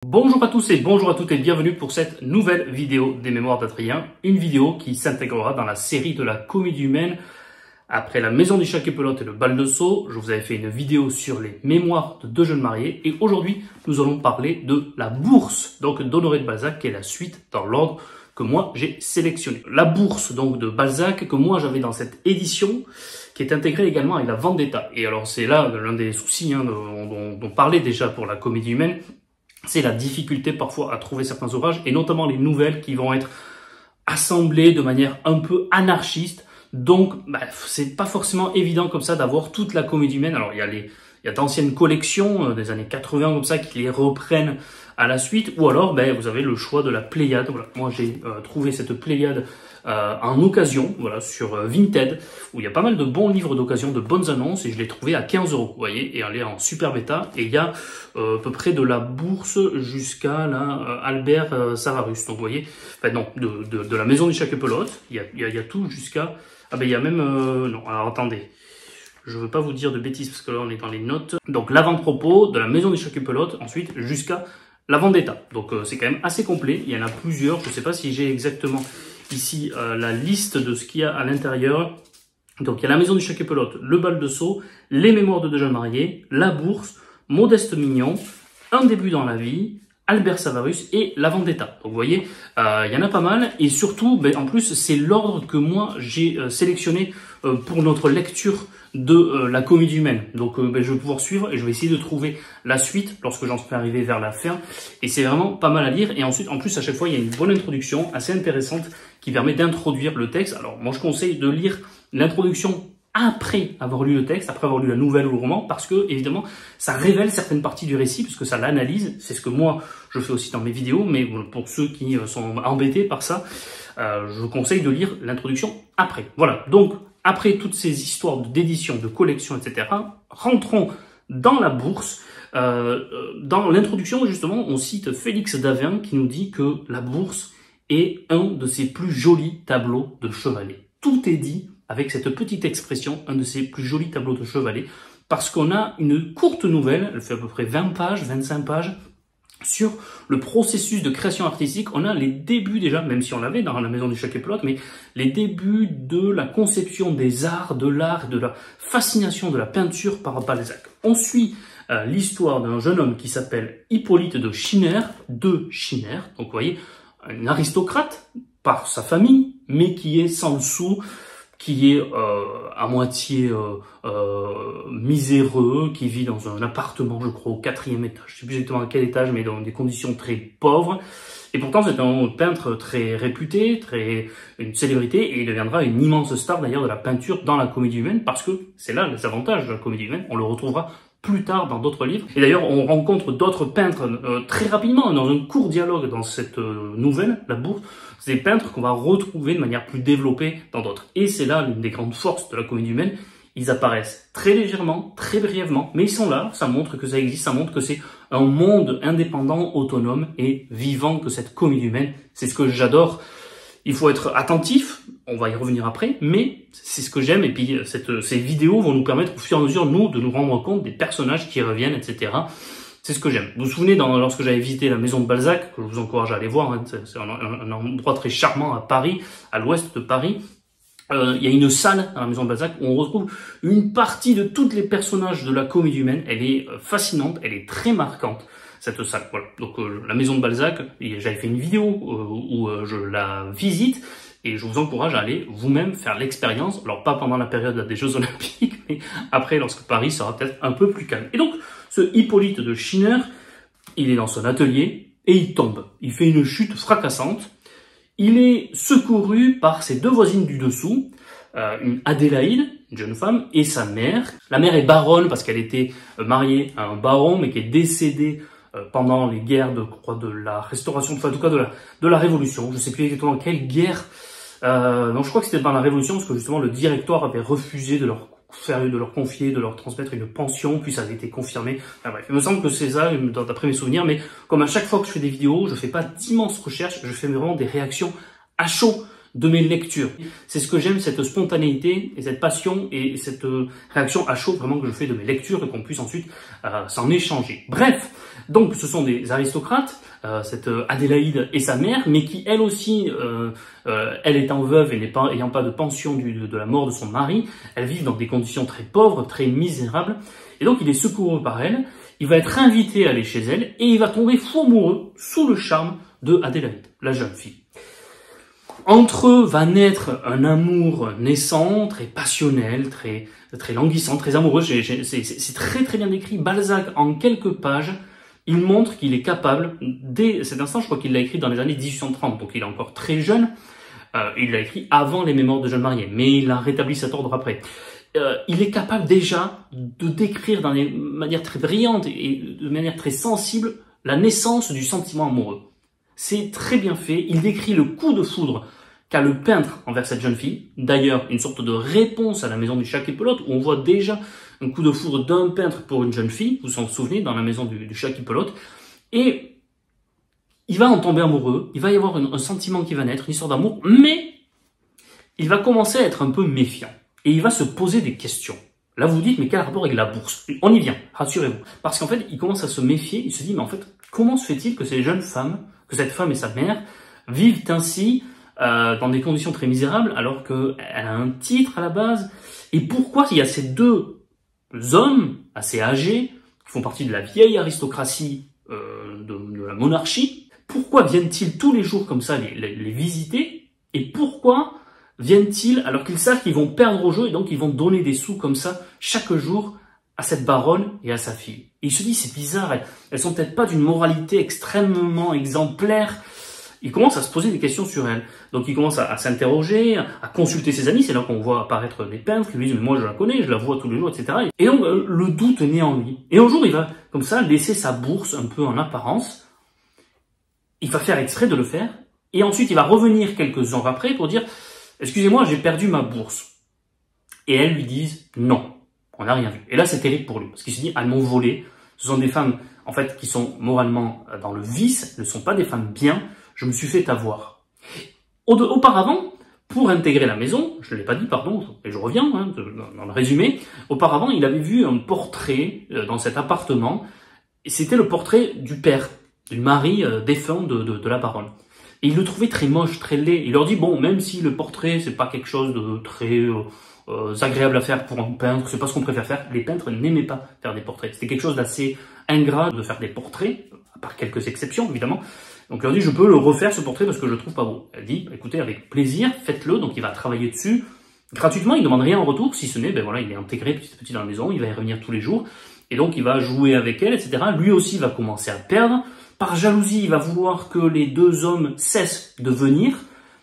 Bonjour à tous et bonjour à toutes et bienvenue pour cette nouvelle vidéo des Mémoires d'Adrien. Une vidéo qui s'intégrera dans la série de la comédie humaine. Après La Maison du Chat qui pelote et Le Bal de Sceaux, je vous avais fait une vidéo sur les mémoires de deux jeunes mariés. Et aujourd'hui, nous allons parler de La Bourse, donc d'Honoré de Balzac, qui est la suite dans l'ordre que moi j'ai sélectionné. La Bourse donc de Balzac, que moi j'avais dans cette édition, qui est intégrée également avec La Vendetta. Et alors c'est là l'un des soucis dont parlait déjà pour la comédie humaine. C'est la difficulté parfois à trouver certains ouvrages, et notamment les nouvelles qui vont être assemblées de manière un peu anarchiste. Donc, c'est pas forcément évident comme ça d'avoir toute la comédie humaine. Alors, il y a d'anciennes collections des années 80 comme ça qui les reprennent à la suite, ou alors vous avez le choix de la Pléiade. Voilà, moi j'ai trouvé cette Pléiade en occasion, voilà, sur Vinted, où il y a pas mal de bons livres d'occasion, de bonnes annonces, et je l'ai trouvé à 15 €, vous voyez, et elle est en super bêta, et il y a à peu près de la Bourse jusqu'à la Albert Savarus, donc vous voyez, enfin non, de la Maison du Chat qui pelote, il y a tout jusqu'à, il y a même, non, alors attendez, je veux pas vous dire de bêtises, parce que là on est dans les notes, donc l'avant-propos de la Maison du Chat qui pelote, ensuite jusqu'à La Vendetta, donc c'est quand même assez complet, il y en a plusieurs, je sais pas si j'ai exactement ici la liste de ce qu'il y a à l'intérieur. Donc il y a La Maison du Chat qui pelote, Le Bal de Sceaux, Les Mémoires de deux jeunes mariés, La Bourse, Modeste Mignon, Un début dans la vie, Albert Savarus et La Vendetta. Donc vous voyez, il y en a pas mal, et surtout, en plus, c'est l'ordre que moi j'ai sélectionné pour notre lecture de la comédie humaine. Donc je vais pouvoir suivre et je vais essayer de trouver la suite lorsque j'en serai arrivé vers la fin. Et c'est vraiment pas mal à lire. Et ensuite, en plus, à chaque fois, il y a une bonne introduction assez intéressante qui permet d'introduire le texte. Alors moi, je conseille de lire l'introduction après avoir lu le texte, après avoir lu la nouvelle ou le roman, parce que, évidemment, ça révèle certaines parties du récit, puisque ça l'analyse. C'est ce que moi, je fais aussi dans mes vidéos, mais pour ceux qui sont embêtés par ça, je conseille de lire l'introduction après. Voilà, donc, après toutes ces histoires d'édition, de collection, etc., rentrons dans La Bourse. Dans l'introduction, justement, on cite Félix Davin qui nous dit que La Bourse est un de ses plus jolis tableaux de chevalet. Tout est dit avec cette petite expression, un de ses plus jolis tableaux de chevalet, parce qu'on a une courte nouvelle, elle fait à peu près 20 pages, 25 pages, sur le processus de création artistique. On a les débuts déjà, même si on l'avait dans La Maison du Chat qui pelote, mais les débuts de la conception des arts, de l'art, de la fascination de la peinture par Balzac. On suit l'histoire d'un jeune homme qui s'appelle Hippolyte de Schinner, donc vous voyez, un aristocrate par sa famille, mais qui est sans sou, qui est à moitié miséreux, qui vit dans un appartement, je crois, au 4e étage. Je sais plus exactement à quel étage, mais dans des conditions très pauvres. Et pourtant, c'est un peintre très réputé, une célébrité, et il deviendra une immense star d'ailleurs de la peinture dans la comédie humaine, parce que c'est là les avantages de la comédie humaine. On le retrouvera plus tard dans d'autres livres. Et d'ailleurs, on rencontre d'autres peintres très rapidement, dans un court dialogue dans cette nouvelle, La Bourse. C'est des peintres qu'on va retrouver de manière plus développée dans d'autres. Et c'est là l'une des grandes forces de la comédie humaine. Ils apparaissent très légèrement, très brièvement, mais ils sont là, ça montre que ça existe, ça montre que c'est un monde indépendant, autonome et vivant que cette comédie humaine. C'est ce que j'adore. Il faut être attentif, on va y revenir après, mais c'est ce que j'aime, et puis ces vidéos vont nous permettre au fur et à mesure, nous, de nous rendre compte des personnages qui reviennent, etc. C'est ce que j'aime. Vous vous souvenez, lorsque j'avais visité la maison de Balzac, que je vous encourage à aller voir, c'est un endroit très charmant à Paris, à l'ouest de Paris, il y a une salle à la maison de Balzac où on retrouve une partie de tous les personnages de la comédie humaine. Elle est fascinante, elle est très marquante, cette salle. Voilà. Donc la maison de Balzac, j'avais fait une vidéo où je la visite, et je vous encourage à aller vous-même faire l'expérience. Alors pas pendant la période des Jeux Olympiques, mais après, lorsque Paris sera peut-être un peu plus calme. Et donc, ce Hippolyte de Schinner, il est dans son atelier et il tombe. Il fait une chute fracassante. Il est secouru par ses deux voisines du dessous, une Adélaïde, une jeune femme, et sa mère. La mère est baronne parce qu'elle était mariée à un baron, mais qui est décédée pendant les guerres de la Restauration, enfin en tout cas de la Révolution. Je ne sais plus exactement quelle guerre. Non, je crois que c'était dans la Révolution, parce que justement le directoire avait refusé de leur confier, de leur transmettre une pension, puis ça avait été confirmé. Enfin, bref, il me semble que c'est ça, d'après mes souvenirs, mais comme à chaque fois que je fais des vidéos, je fais pas d'immenses recherches, je fais vraiment des réactions à chaud de mes lectures. C'est ce que j'aime, cette spontanéité et cette passion et cette réaction à chaud vraiment que je fais de mes lectures et qu'on puisse ensuite s'en échanger. Bref, Donc ce sont des aristocrates, cette Adélaïde et sa mère, mais qui elle aussi, elle étant veuve et ayant pas de pension de la mort de son mari, elles vivent dans des conditions très pauvres, très misérables, et donc il est secouru par elle, il va être invité à aller chez elle, et il va tomber fou amoureux sous le charme de Adélaïde, la jeune fille. Entre eux va naître un amour naissant, très passionnel, très languissant, très amoureux. C'est très très bien décrit. Balzac, en quelques pages, il montre qu'il est capable, dès cet instant, je crois qu'il l'a écrit dans les années 1830, donc il est encore très jeune. Il l'a écrit avant les Mémoires de jeunes mariés, mais il a rétabli cet ordre après. Il est capable déjà de décrire de manière très brillante et de manière très sensible la naissance du sentiment amoureux. C'est très bien fait. Il décrit le coup de foudre qu'a le peintre envers cette jeune fille. D'ailleurs, une sorte de réponse à la maison du chat qui pelote, où on voit déjà un coup de foudre d'un peintre pour une jeune fille. Vous vous en souvenez, dans la maison du chat qui pelote. Et il va en tomber amoureux. Il va y avoir un sentiment qui va naître, une histoire d'amour. Mais il va commencer à être un peu méfiant. Et il va se poser des questions. Là, vous vous dites, mais quel rapport avec la bourse? On y vient, rassurez-vous. Parce qu'en fait, il commence à se méfier. Il se dit, mais en fait, comment se fait-il que ces jeunes femmes, que cette femme et sa mère vivent ainsi dans des conditions très misérables alors qu'elle a un titre à la base? Et pourquoi il y a ces deux hommes assez âgés qui font partie de la vieille aristocratie de la monarchie? Pourquoi viennent-ils tous les jours comme ça les visiter? Et pourquoi viennent-ils alors qu'ils savent qu'ils vont perdre au jeu et donc ils vont donner des sous comme ça chaque jour à cette baronne et à sa fille? Et il se dit, c'est bizarre, elles sont peut-être pas d'une moralité extrêmement exemplaire. Il commence à se poser des questions sur elles. Donc il commence à s'interroger, à consulter ses amis. C'est là qu'on voit apparaître des peintres qui lui disent, mais moi je la connais, je la vois tous les jours, etc. Et donc le doute naît en lui. Et un jour, il va comme ça laisser sa bourse un peu en apparence. Il va faire exprès de le faire. Et ensuite, il va revenir quelques heures après pour dire, excusez-moi, j'ai perdu ma bourse. Et elles lui disent, non, on n'a rien vu. Et là, c'est terrible pour lui, parce qu'il se dit, elles m'ont volé. Ce sont des femmes, en fait, qui sont moralement dans le vice, ne sont pas des femmes bien. Je me suis fait avoir. Auparavant, pour intégrer la maison, je ne l'ai pas dit, pardon, et je reviens dans le résumé, auparavant, il avait vu un portrait dans cet appartement, et c'était le portrait du père, du mari défunt de la baronne. Et il le trouvait très moche, très laid. Il leur dit, bon, même si le portrait, c'est pas quelque chose de très agréable à faire pour un peintre, c'est pas ce qu'on préfère faire, les peintres n'aimaient pas faire des portraits. C'était quelque chose d'assez ingrat de faire des portraits, à part quelques exceptions, évidemment. Donc il leur dit, je peux le refaire ce portrait parce que je le trouve pas beau. Elle dit, écoutez, avec plaisir, faites-le. Donc il va travailler dessus gratuitement, il ne demande rien en retour, si ce n'est, ben voilà, il est intégré petit à petit dans la maison, il va y revenir tous les jours. Et donc il va jouer avec elle, etc. Lui aussi va commencer à perdre. Par jalousie, il va vouloir que les deux hommes cessent de venir,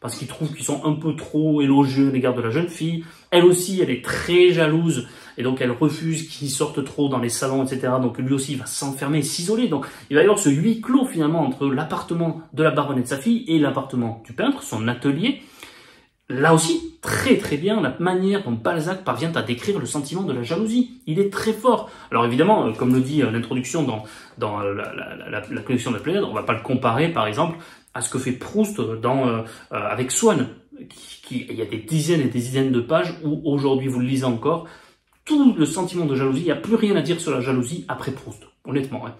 parce qu'il trouve qu'ils sont un peu trop élogieux à l'égard de la jeune fille. Elle aussi, elle est très jalouse, et donc elle refuse qu'ils sortent trop dans les salons, etc. Donc lui aussi, il va s'enfermer, s'isoler. Donc il va y avoir ce huis clos finalement entre l'appartement de la baronne et de sa fille et l'appartement du peintre, son atelier. Là aussi, très très bien, la manière dont Balzac parvient à décrire le sentiment de la jalousie. Il est très fort. Alors évidemment, comme le dit l'introduction dans la collection de la Pléiade, on va pas le comparer par exemple à ce que fait Proust avec Swann. Il y a des dizaines et des dizaines de pages où aujourd'hui vous le lisez encore, tout le sentiment de jalousie, il n'y a plus rien à dire sur la jalousie après Proust, honnêtement. Hein.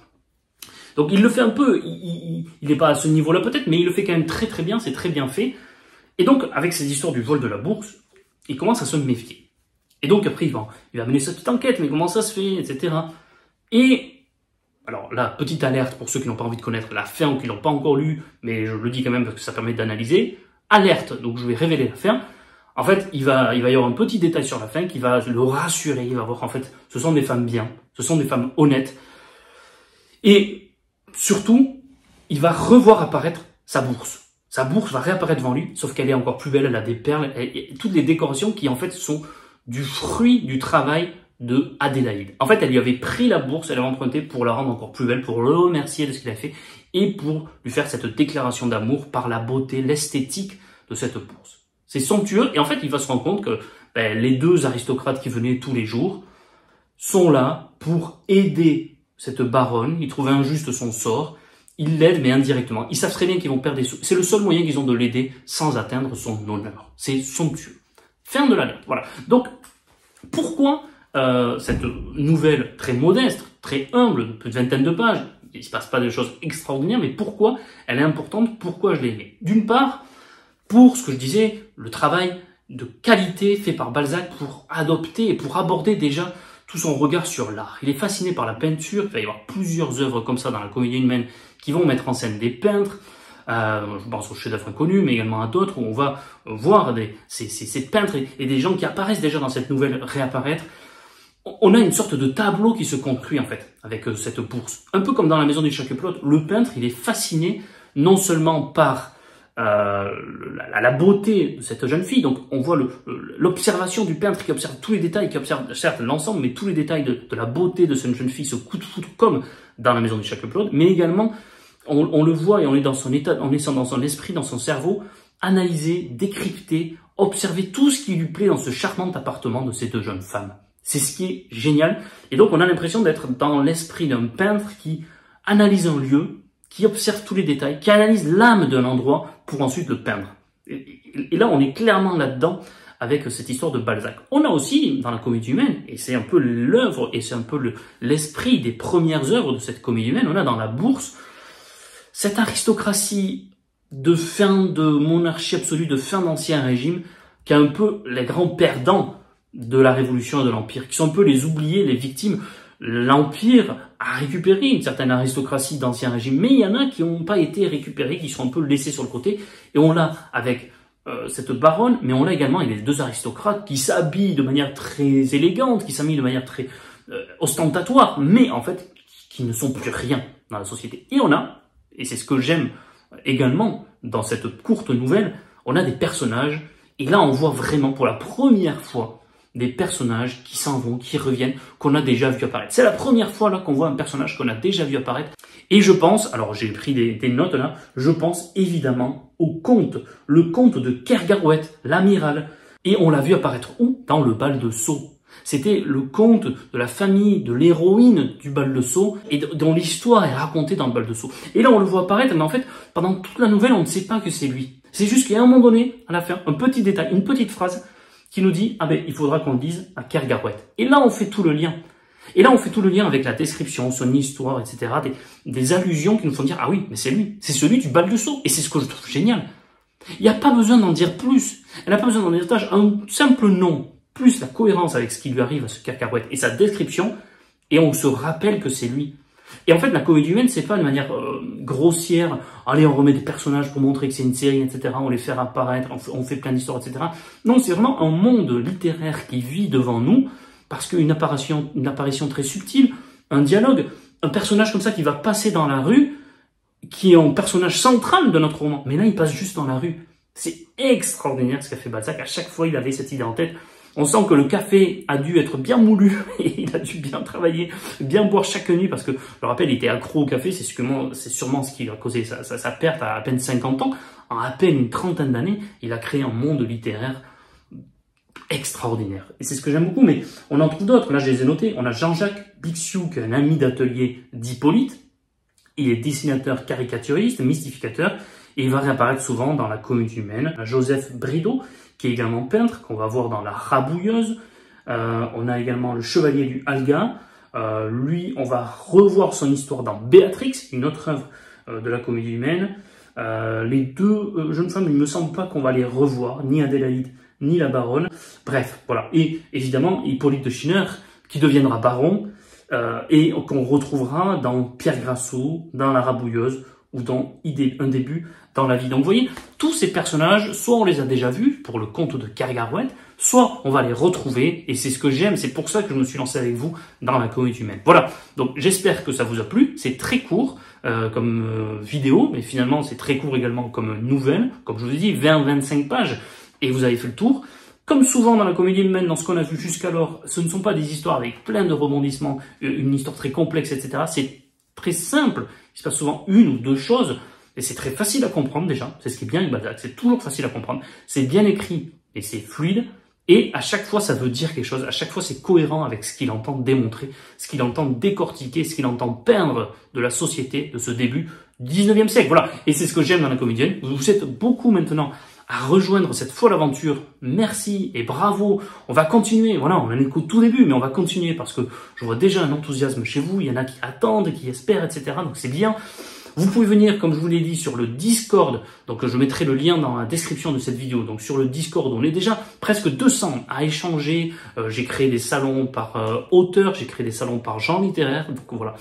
Donc il le fait un peu, il n'est pas à ce niveau-là peut-être, mais il le fait quand même très très bien, c'est très bien fait. Et donc, avec ces histoires du vol de la bourse, il commence à se méfier. Et donc, après, il va mener sa petite enquête, mais comment ça se fait, etc. Et, alors là, petite alerte pour ceux qui n'ont pas envie de connaître la fin ou qui l'ont pas encore lu, mais je le dis quand même parce que ça permet d'analyser. Alerte, donc je vais révéler la fin. En fait, il va y avoir un petit détail sur la fin qui va le rassurer. Il va voir, en fait, ce sont des femmes bien, ce sont des femmes honnêtes. Et, surtout, il va revoir apparaître sa bourse. Sa bourse va réapparaître devant lui, sauf qu'elle est encore plus belle, elle a des perles, et toutes les décorations qui en fait sont du fruit du travail de Adélaïde. En fait, elle lui avait pris la bourse, elle l'avait empruntée pour la rendre encore plus belle, pour le remercier de ce qu'il a fait, et pour lui faire cette déclaration d'amour par la beauté, l'esthétique de cette bourse. C'est somptueux, et en fait, il va se rendre compte que les deux aristocrates qui venaient tous les jours sont là pour aider cette baronne, ils trouvaient injuste son sort. Ils l'aident, mais indirectement. Ils savent très bien qu'ils vont perdre des sous. C'est le seul moyen qu'ils ont de l'aider sans atteindre son honneur. C'est somptueux. Fin de la lettre. Voilà. Donc, pourquoi cette nouvelle très modeste, très humble, de plus de vingtaine de pages, il se passe pas de choses extraordinaires, mais pourquoi elle est importante, pourquoi je l'ai aimée? D'une part, pour ce que je disais, le travail de qualité fait par Balzac pour adopter et pour aborder déjà tout son regard sur l'art. Il est fasciné par la peinture, il va y avoir plusieurs œuvres comme ça dans la Comédie humaine qui vont mettre en scène des peintres, je pense aux chefs-d'œuvre inconnus, mais également à d'autres où on va voir ces peintres et des gens qui apparaissent déjà dans cette nouvelle réapparaître. On a une sorte de tableau qui se construit en fait avec cette bourse. Un peu comme dans la maison du Chaqueplotte, le peintre il est fasciné non seulement par la beauté de cette jeune fille, donc on voit l'observation du peintre qui observe tous les détails, qui observe certes l'ensemble, mais tous les détails de la beauté de cette jeune fille, ce coup de foudre comme dans la maison du Chaqueplotte, mais également on le voit et on est dans son état, on est dans son esprit, dans son cerveau, analyser, décrypter, observer tout ce qui lui plaît dans ce charmant appartement de ces deux jeunes femmes. C'est ce qui est génial. Et donc, on a l'impression d'être dans l'esprit d'un peintre qui analyse un lieu, qui observe tous les détails, qui analyse l'âme d'un endroit pour ensuite le peindre. Et là, on est clairement là-dedans avec cette histoire de Balzac. On a aussi, dans la Comédie humaine, et c'est un peu l'œuvre, et c'est un peu l'esprit des premières œuvres de cette Comédie humaine, on a dans la Bourse cette aristocratie de fin de monarchie absolue, de fin d'ancien régime, qui est un peu les grands perdants de la Révolution et de l'Empire, qui sont un peu les oubliés, les victimes. L'Empire a récupéré une certaine aristocratie d'ancien régime, mais il y en a qui n'ont pas été récupérés, qui sont un peu laissés sur le côté, et on l'a avec cette baronne, mais on l'a également avec les deux aristocrates qui s'habillent de manière très élégante, qui s'habillent de manière très ostentatoire, mais en fait, qui ne sont plus rien dans la société. Et on a, et c'est ce que j'aime également dans cette courte nouvelle, on a des personnages, et là on voit vraiment pour la première fois des personnages qui s'en vont, qui reviennent, qu'on a déjà vu apparaître. C'est la première fois là qu'on voit un personnage qu'on a déjà vu apparaître. Et je pense, alors j'ai pris des notes là, je pense évidemment au comte, le comte de Kergarouët, l'amiral. Et on l'a vu apparaître où? Dans le bal de Sceaux. C'était le conte de la famille de l'héroïne du bal de Sceaux et dont l'histoire est racontée dans le bal de Sceaux. Et là on le voit apparaître, mais en fait, pendant toute la nouvelle, on ne sait pas que c'est lui. C'est juste qu'à un moment donné, à la fin, un petit détail, une petite phrase qui nous dit « Ah ben, il faudra qu'on le dise à Kergarouët ». Et là, on fait tout le lien. Et là, on fait tout le lien avec la description, son histoire, etc. Des allusions qui nous font dire « Ah oui, mais c'est lui, c'est celui du bal de Sceaux ». Et c'est ce que je trouve génial. Il n'y a pas besoin d'en dire plus. Elle n'a pas besoin d'en dire davantage. Un simple nom, plus la cohérence avec ce qui lui arrive à ce Kergarouët et sa description, et on se rappelle que c'est lui. Et en fait, la comédie humaine, c'est pas de manière grossière. Allez, on remet des personnages pour montrer que c'est une série, etc. On les fait apparaître, on fait plein d'histoires, etc. Non, c'est vraiment un monde littéraire qui vit devant nous, parce qu'une apparition très subtile, un dialogue, un personnage comme ça qui va passer dans la rue, qui est un personnage central de notre roman. Mais là, il passe juste dans la rue. C'est extraordinaire ce qu'a fait Balzac. À chaque fois, il avait cette idée en tête. On sent que le café a dû être bien moulu et il a dû bien travailler, bien boire chaque nuit parce que, je le rappelle, il était accro au café, c'est sûrement ce qui a causé sa perte à peine 50 ans. En à peine une trentaine d'années, il a créé un monde littéraire extraordinaire. Et c'est ce que j'aime beaucoup, mais on en trouve d'autres. Là, je les ai notés. On a Jean-Jacques Bixiou, qui est un ami d'atelier d'Hippolyte. Il est dessinateur caricaturiste, mystificateur, et il va réapparaître souvent dans la Comédie humaine. On a Joseph Bridau, qui est également peintre, qu'on va voir dans La Rabouilleuse. On a également le Chevalier du Halga. Lui, on va revoir son histoire dans Béatrix, une autre œuvre de la Comédie humaine. Les deux jeunes femmes, il ne me semble pas qu'on va les revoir, ni Adélaïde, ni la baronne. Bref, voilà. Et évidemment, Hippolyte de Schinner, qui deviendra baron, et qu'on retrouvera dans Pierre Grassou, dans La Rabouilleuse, ou dans Un début dans la vie. Donc vous voyez, tous ces personnages, soit on les a déjà vus pour le conte de Kergarouët, soit on va les retrouver, et c'est ce que j'aime, c'est pour ça que je me suis lancé avec vous dans la comédie humaine. Voilà, donc j'espère que ça vous a plu, c'est très court comme vidéo, mais finalement c'est très court également comme nouvelle, comme je vous ai dit, 20-25 pages, et vous avez fait le tour. Comme souvent dans la comédie humaine, dans ce qu'on a vu jusqu'alors, ce ne sont pas des histoires avec plein de rebondissements, une histoire très complexe, etc. C'est très simple, il se passe souvent une ou deux choses, et c'est très facile à comprendre déjà, c'est ce qui est bien avec Balzac, c'est toujours facile à comprendre, c'est bien écrit, et c'est fluide, et à chaque fois ça veut dire quelque chose, à chaque fois c'est cohérent avec ce qu'il entend démontrer, ce qu'il entend décortiquer, ce qu'il entend peindre de la société de ce début du 19e siècle, voilà, et c'est ce que j'aime dans la comédienne. Vous êtes beaucoup maintenant à rejoindre cette folle aventure, merci et bravo. On va continuer, voilà, on en est qu'au tout début, mais on va continuer parce que je vois déjà un enthousiasme chez vous. Il y en a qui attendent, qui espèrent, etc. Donc c'est bien. Vous pouvez venir, comme je vous l'ai dit, sur le Discord. Donc, je mettrai le lien dans la description de cette vidéo. Donc, sur le Discord, on est déjà presque 200 à échanger. J'ai créé des salons par auteur, j'ai créé des salons par genre littéraire. Donc, voilà,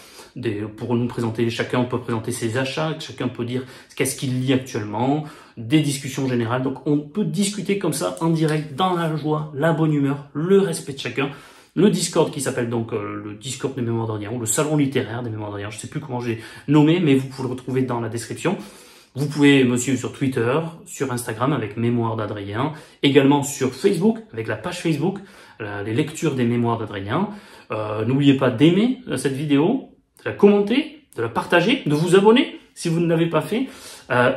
pour nous présenter, chacun peut présenter ses achats, chacun peut dire qu'est-ce qu'il lit actuellement, des discussions générales. Donc, on peut discuter comme ça en direct, dans la joie, la bonne humeur, le respect de chacun. Le Discord qui s'appelle donc le Discord des Mémoires d'Adrien, ou le Salon littéraire des Mémoires d'Adrien, je ne sais plus comment j'ai nommé, mais vous pouvez le retrouver dans la description. Vous pouvez me suivre sur Twitter, sur Instagram avec Mémoires d'Adrien, également sur Facebook avec la page Facebook, les lectures des Mémoires d'Adrien. N'oubliez pas d'aimer cette vidéo, de la commenter, de la partager, de vous abonner si vous ne l'avez pas fait.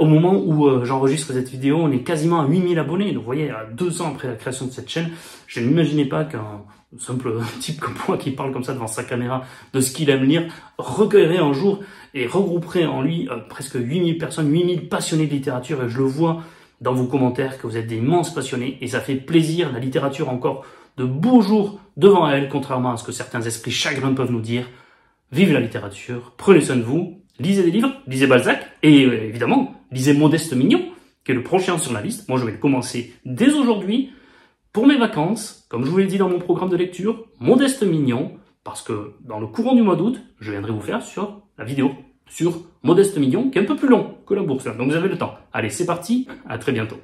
Au moment où j'enregistre cette vidéo, on est quasiment à 8000 abonnés. Donc vous voyez, à 2 ans après la création de cette chaîne, je n'imaginais pas qu'un simple type comme moi qui parle comme ça devant sa caméra de ce qu'il aime lire, recueillerait un jour et regrouperait en lui presque 8000 personnes, 8000 passionnés de littérature. Et je le vois dans vos commentaires que vous êtes d'immenses passionnés et ça fait plaisir. La littérature a encore de beaux jours devant elle, contrairement à ce que certains esprits chagrins peuvent nous dire. Vive la littérature, prenez soin de vous, lisez des livres, lisez Balzac et évidemment, lisez Modeste Mignon, qui est le prochain sur la liste. Moi, je vais le commencer dès aujourd'hui. Pour mes vacances, comme je vous l'ai dit dans mon programme de lecture, Modeste Mignon, parce que dans le courant du mois d'août, je viendrai vous faire sur la vidéo sur Modeste Mignon, qui est un peu plus long que la bourse. Donc vous avez le temps. Allez, c'est parti, à très bientôt.